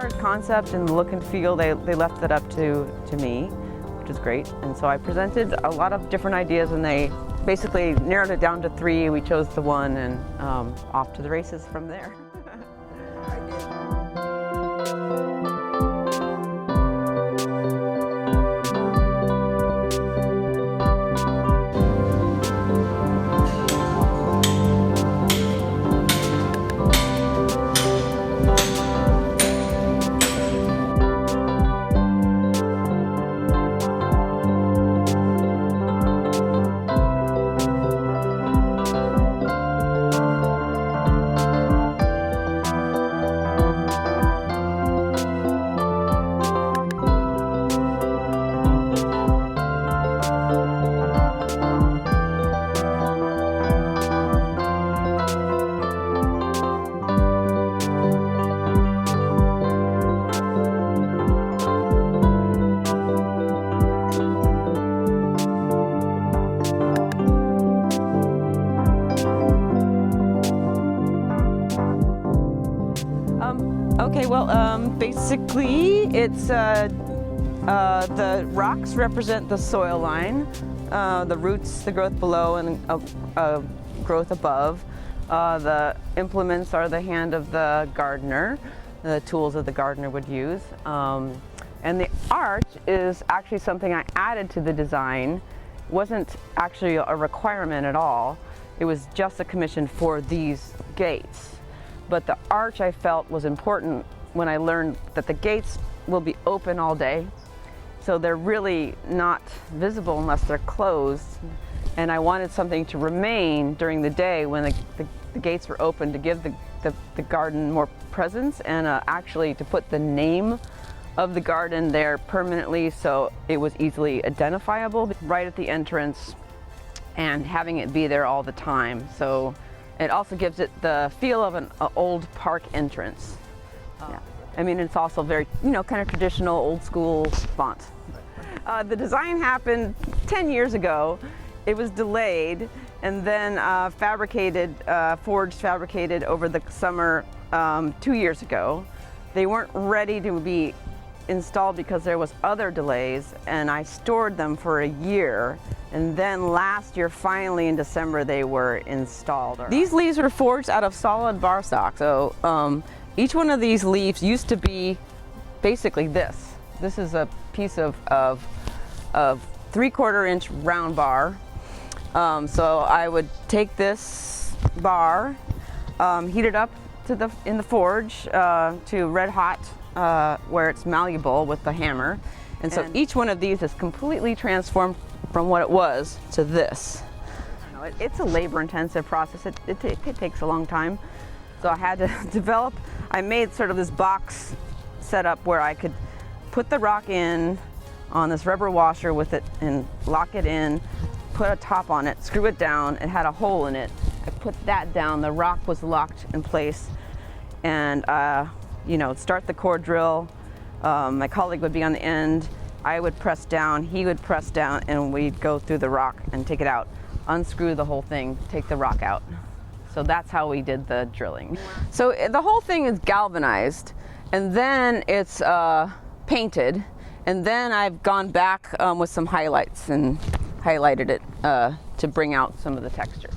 different concept and look and feel. They left it up to me, which is great. And so I presented a lot of different ideas, and they basically narrowed it down to 3. We chose the one, and off to the races from there. Okay, well, basically it's the rocks represent the soil line, the roots, the growth below, and growth above. The implements are the hand of the gardener, the tools that the gardener would use. And the arch is actually something I added to the design. It wasn't actually a requirement at all. It was just a commission for these gates. But the arch I felt was important when I learned that the gates will be open all day. So they're really not visible unless they're closed. And I wanted something to remain during the day when the gates were open, to give the garden more presence, and actually to put the name of the garden there permanently, so it was easily identifiable right at the entrance, and having it be there all the time. So it also gives it the feel of an old park entrance. Yeah. I mean, it's also very, kind of traditional, old school font. The design happened 10 years ago. It was delayed, and then forged, fabricated over the summer 2 years ago. They weren't ready to be installed because there was other delays, and I stored them for a year. And then last year, finally in December, they were installed. These leaves were forged out of solid bar stock. So each one of these leaves used to be basically this. This is a piece of 3/4 inch round bar. So I would take this bar, heat it up in the forge to red hot, where it's malleable with the hammer. And so each one of these is completely transformed from what it was to this. It's a labor-intensive process. It takes a long time. So I had to I made sort of this box setup where I could put the rock in on this rubber washer with it and lock it in, put a top on it, screw it down. It had a hole in it. I put that down, the rock was locked in place, and start the core drill. My colleague would be on the end. I would press down, he would press down, and we'd go through the rock and take it out, unscrew the whole thing, take the rock out. So that's how we did the drilling. So the whole thing is galvanized, and then it's painted, and then I've gone back with some highlights and highlighted it to bring out some of the texture.